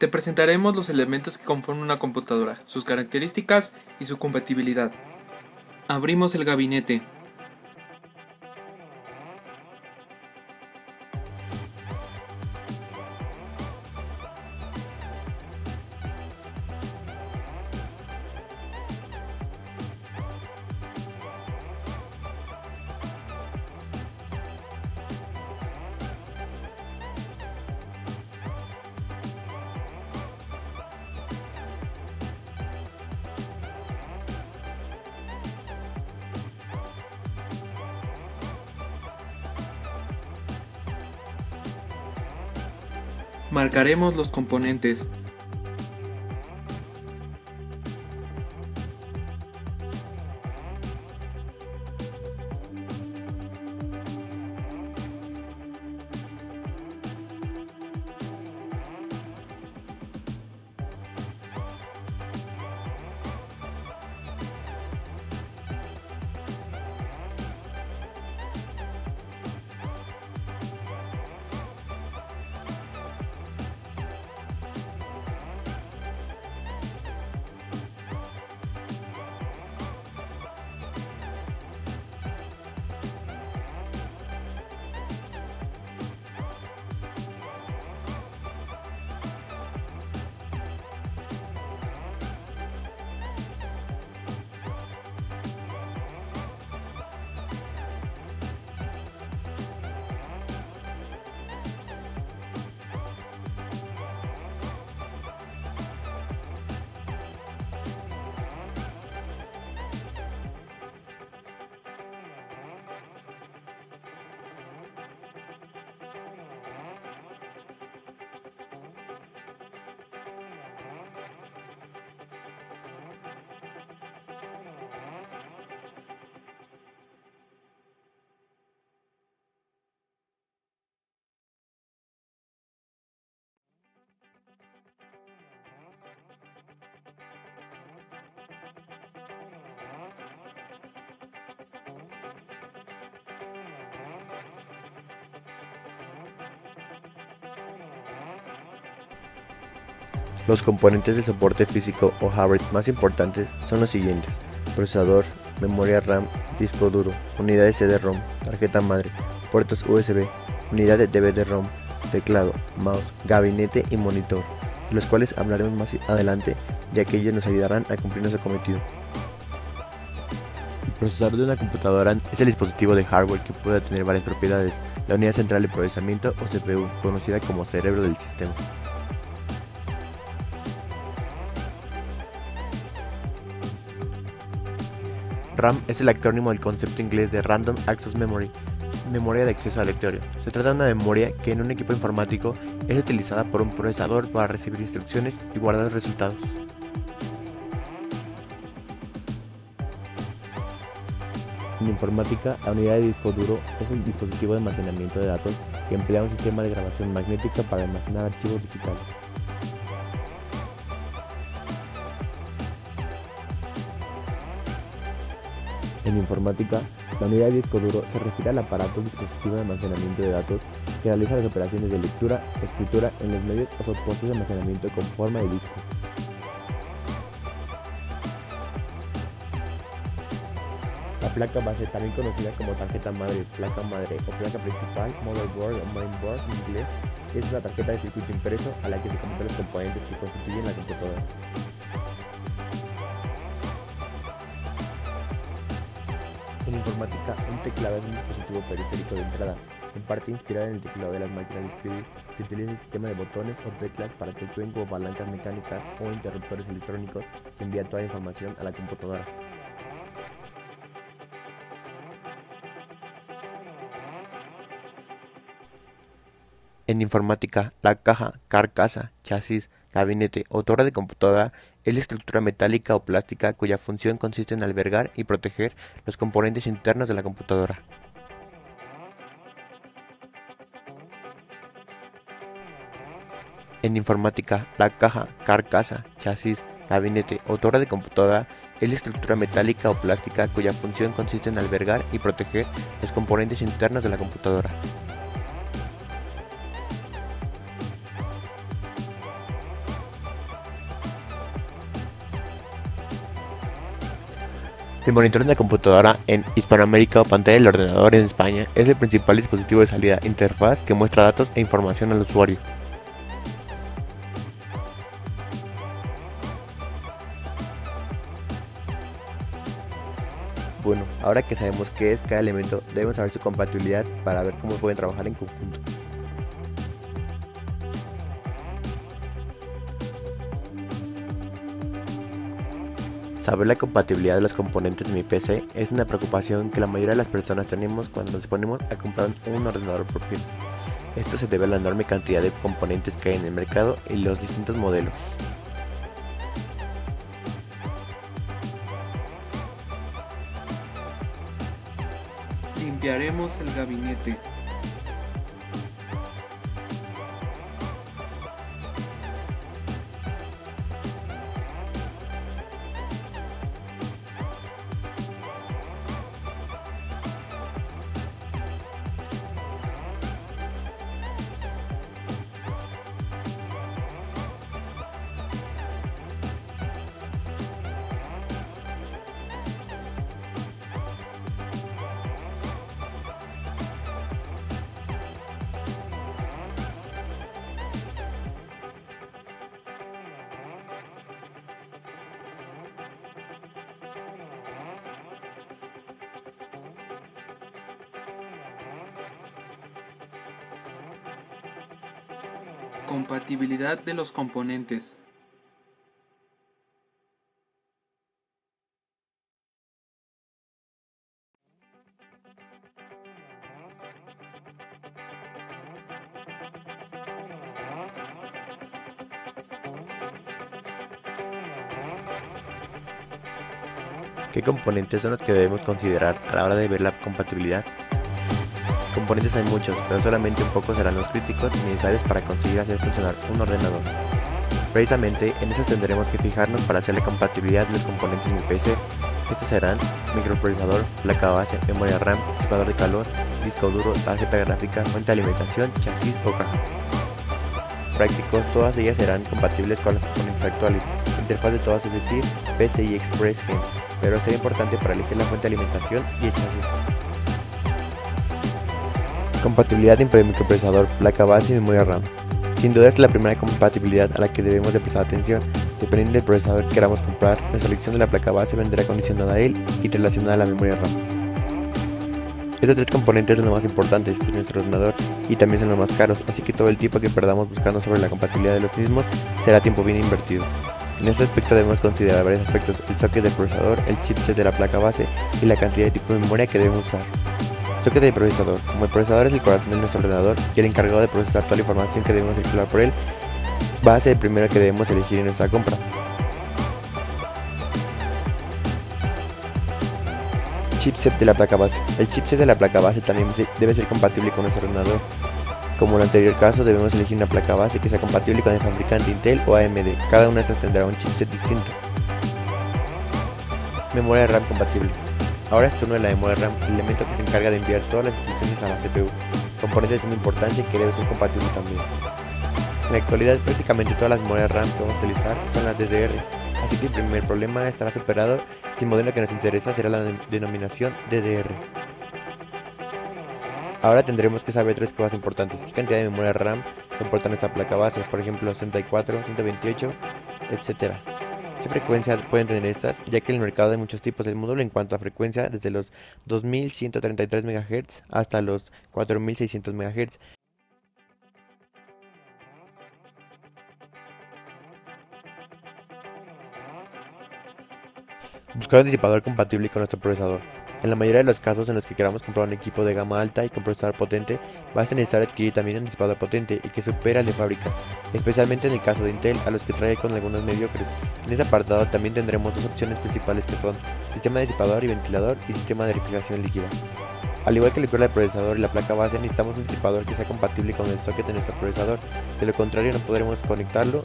Te presentaremos los elementos que conforman una computadora, sus características y su compatibilidad. Abrimos el gabinete. Marcaremos los componentes. Los componentes de soporte físico o hardware más importantes son los siguientes: procesador, memoria RAM, disco duro, unidad de CD-ROM, tarjeta madre, puertos USB, unidad de DVD-ROM, teclado, mouse, gabinete y monitor, de los cuales hablaremos más adelante, ya que ellos nos ayudarán a cumplir nuestro cometido. El procesador de una computadora es el dispositivo de hardware que puede tener varias propiedades, la unidad central de procesamiento o CPU, conocida como cerebro del sistema. RAM es el acrónimo del concepto inglés de Random Access Memory, memoria de acceso aleatorio. Se trata de una memoria que en un equipo informático es utilizada por un procesador para recibir instrucciones y guardar resultados. En informática, la unidad de disco duro es el dispositivo de almacenamiento de datos que emplea un sistema de grabación magnética para almacenar archivos digitales. En informática, la unidad de disco duro se refiere al aparato o dispositivo de almacenamiento de datos que realiza las operaciones de lectura, escritura en los medios o soportes de almacenamiento con forma de disco. La placa base, también conocida como tarjeta madre, placa madre o placa principal, motherboard o mainboard en inglés, es la tarjeta de circuito impreso a la que se conectan los componentes que constituyen la computadora. En informática, un teclado es un dispositivo periférico de entrada, en parte inspirado en el teclado de las máquinas de escribir, que utiliza un sistema de botones o teclas para que actúen como palancas mecánicas o interruptores electrónicos que envían toda la información a la computadora. En informática, la caja, carcasa, chasis, gabinete o torre de computadora es la estructura metálica o plástica cuya función consiste en albergar y proteger los componentes internos de la computadora. En informática, la caja, carcasa, chasis, gabinete o torre de computadora es la estructura metálica o plástica cuya función consiste en albergar y proteger los componentes internos de la computadora. El monitor de la computadora en Hispanoamérica o pantalla del ordenador en España es el principal dispositivo de salida interfaz que muestra datos e información al usuario. Bueno, ahora que sabemos qué es cada elemento, debemos saber su compatibilidad para ver cómo pueden trabajar en conjunto. Saber la compatibilidad de los componentes de mi PC es una preocupación que la mayoría de las personas tenemos cuando nos ponemos a comprar un ordenador propio. Esto se debe a la enorme cantidad de componentes que hay en el mercado y los distintos modelos. Limpiaremos el gabinete. Compatibilidad de los componentes. ¿Qué componentes son los que debemos considerar a la hora de ver la compatibilidad? Componentes hay muchos, pero solamente un poco serán los críticos necesarios para conseguir hacer funcionar un ordenador. Precisamente en eso tendremos que fijarnos para hacer la compatibilidad de los componentes de mi PC. Estos serán microprocesador, placa base, memoria RAM, disipador de calor, disco duro, tarjeta gráfica, fuente de alimentación, chasis o caja. Prácticos, todas ellas serán compatibles con los componentes actuales. Interfaz de todas, es decir, PCI Express Gen, pero será importante para elegir la fuente de alimentación y el chasis. Compatibilidad entre microprocesador, placa base y memoria RAM. Sin duda es la primera compatibilidad a la que debemos de prestar atención. Dependiendo del procesador que queramos comprar, nuestra selección de la placa base vendrá condicionada a él y relacionada a la memoria RAM. Estos tres componentes son los más importantes de nuestro ordenador y también son los más caros, así que todo el tiempo que perdamos buscando sobre la compatibilidad de los mismos será tiempo bien invertido. En este aspecto debemos considerar varios aspectos: el socket del procesador, el chipset de la placa base y la cantidad de tipo de memoria que debemos usar. Socket del procesador. Como el procesador es el corazón de nuestro ordenador y el encargado de procesar toda la información que debemos circular por él, va a ser el primero que debemos elegir en nuestra compra. Chipset de la placa base. El chipset de la placa base también debe ser compatible con nuestro ordenador. Como en el anterior caso, debemos elegir una placa base que sea compatible con el fabricante Intel o AMD. Cada una de estas tendrá un chipset distinto. Memoria RAM compatible. Ahora es turno de la memoria RAM, el elemento que se encarga de enviar todas las instrucciones a la CPU, componente de suma importancia que debe ser compatible también. En la actualidad prácticamente todas las memorias RAM que vamos a utilizar son las DDR, así que el primer problema estará superado si el modelo que nos interesa será la denominación DDR. Ahora tendremos que saber tres cosas importantes: qué cantidad de memoria RAM soporta nuestra placa base, por ejemplo 64, 128, etc. ¿Qué frecuencia pueden tener estas? Ya que en el mercado hay muchos tipos de módulo en cuanto a frecuencia, desde los 2133 MHz hasta los 4600 MHz. Buscar un disipador compatible con nuestro procesador. En la mayoría de los casos en los que queramos comprar un equipo de gama alta y con procesador potente, va a ser necesario adquirir también un disipador potente y que supera al de fábrica, especialmente en el caso de Intel, a los que trae con algunos mediocres. En este apartado también tendremos dos opciones principales que son sistema de disipador y ventilador y sistema de refrigeración líquida. Al igual que el cuerda del procesador y la placa base, necesitamos un disipador que sea compatible con el socket de nuestro procesador, de lo contrario no podremos conectarlo.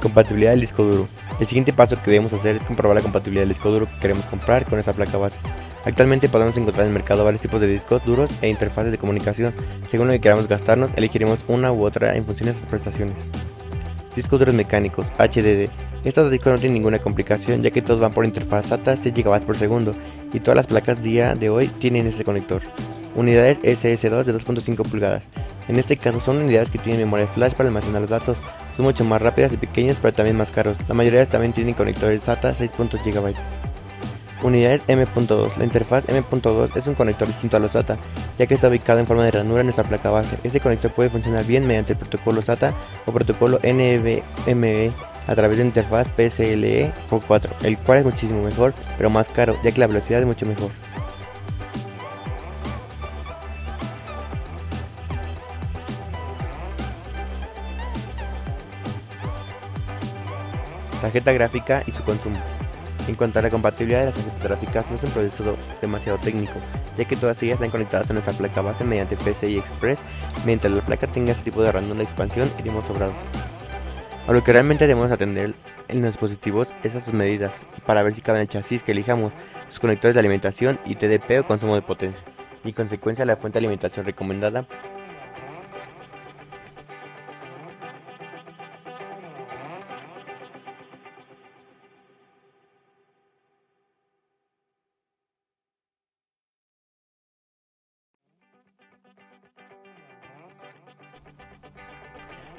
Compatibilidad del disco duro. El siguiente paso que debemos hacer es comprobar la compatibilidad del disco duro que queremos comprar con esa placa base. Actualmente podemos encontrar en el mercado varios tipos de discos duros e interfaces de comunicación. Según lo que queramos gastarnos, elegiremos una u otra en función de sus prestaciones. Discos duros mecánicos, HDD. Estos discos no tienen ninguna complicación ya que todos van por interfaz SATA 6 GB por segundo y todas las placas día de hoy tienen este conector. Unidades SS2 de 2.5 pulgadas. En este caso son unidades que tienen memoria flash para almacenar los datos. Son mucho más rápidas y pequeñas pero también más caros. La mayoría también tienen conectores SATA 6 GB. Unidades M.2. La interfaz M.2 es un conector distinto a los SATA, ya que está ubicado en forma de ranura en nuestra placa base. Este conector puede funcionar bien mediante el protocolo SATA o protocolo NVMe a través de la interfaz PCIe por 4, el cual es muchísimo mejor, pero más caro, ya que la velocidad es mucho mejor. Tarjeta gráfica y su consumo. En cuanto a la compatibilidad de las tarjetas gráficas, no es un proceso demasiado técnico, ya que todas ellas están conectadas a nuestra placa base mediante PCI Express. Mientras la placa tenga este tipo de ranura de expansión, iremos sobrados. A lo que realmente debemos atender en los dispositivos es a sus medidas, para ver si cabe en el chasis que elijamos, sus conectores de alimentación y TDP o consumo de potencia, y en consecuencia la fuente de alimentación recomendada.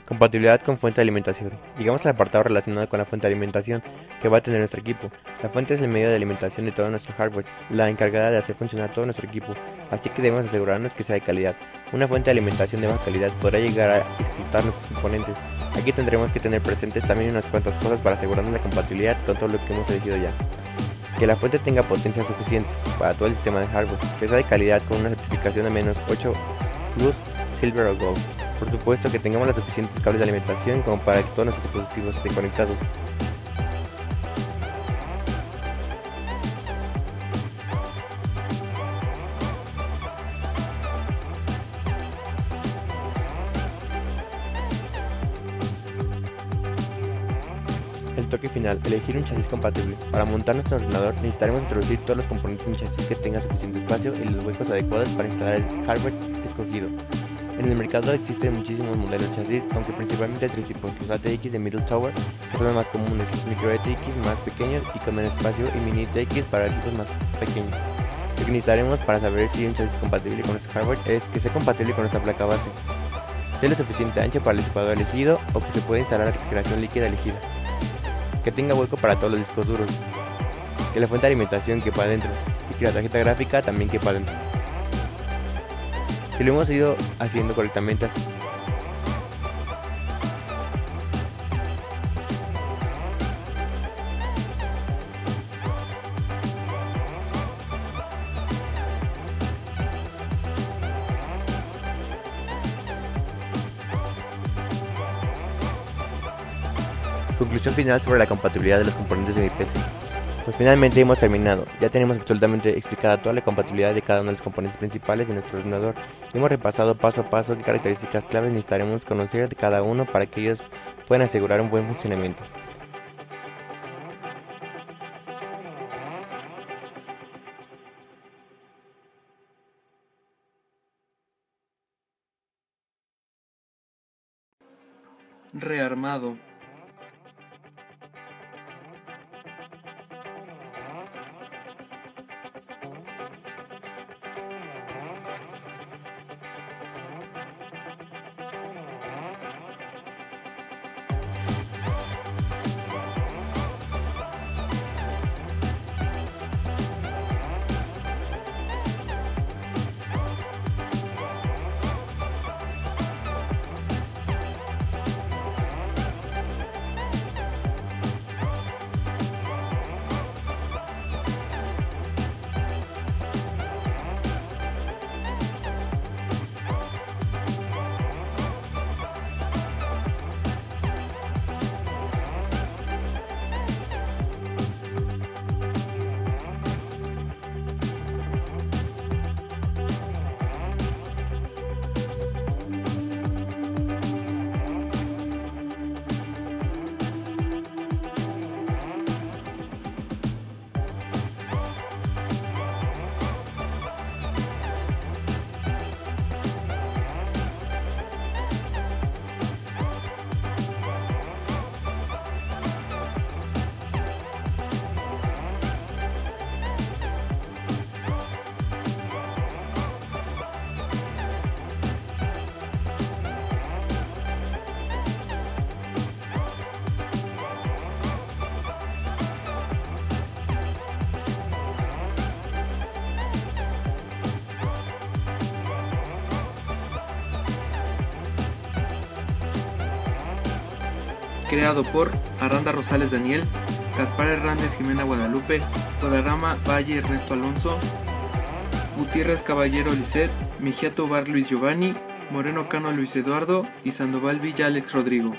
Compatibilidad con fuente de alimentación. Llegamos al apartado relacionado con la fuente de alimentación que va a tener nuestro equipo. La fuente es el medio de alimentación de todo nuestro hardware, la encargada de hacer funcionar todo nuestro equipo, así que debemos asegurarnos que sea de calidad. Una fuente de alimentación de baja calidad podrá llegar a explotar nuestros componentes. Aquí tendremos que tener presentes también unas cuantas cosas para asegurarnos la compatibilidad con todo lo que hemos elegido ya. Que la fuente tenga potencia suficiente para todo el sistema de hardware, que sea de calidad con una certificación de menos 8 Plus, Silver o Gold. Por supuesto que tengamos los suficientes cables de alimentación como para que todos nuestros dispositivos estén conectados. El toque final, elegir un chasis compatible. Para montar nuestro ordenador necesitaremos introducir todos los componentes en un chasis que tenga suficiente espacio y los huecos adecuados para instalar el hardware escogido. En el mercado existen muchísimos modelos de chasis, aunque principalmente hay tres tipos: los ATX de Middle Tower, que son los más comunes, los Micro ATX más pequeños y con menos espacio, y Mini ATX para equipos más pequeños. Lo que necesitaremos para saber si un chasis es compatible con nuestro hardware es que sea compatible con nuestra placa base, sea lo suficiente ancho para el disipador elegido o que se pueda instalar la refrigeración líquida elegida, que tenga hueco para todos los discos duros, que la fuente de alimentación quepa adentro y que la tarjeta gráfica también quepa adentro. Si lo hemos ido haciendo correctamente, conclusión final sobre la compatibilidad de los componentes de mi PC. Pues finalmente hemos terminado, ya tenemos absolutamente explicada toda la compatibilidad de cada uno de los componentes principales de nuestro ordenador. Hemos repasado paso a paso qué características claves necesitaremos conocer de cada uno para que ellos puedan asegurar un buen funcionamiento. Rearmado. Creado por Aranda Rosales Daniel, Gaspar Hernández Jimena Guadalupe, Guadarrama Valle Ernesto Alonso, Gutiérrez Caballero Lisset, Mejía Tobar Luis Giovanni, Moreno Cano Luis Eduardo y Sandoval Villa Alex Rodrigo.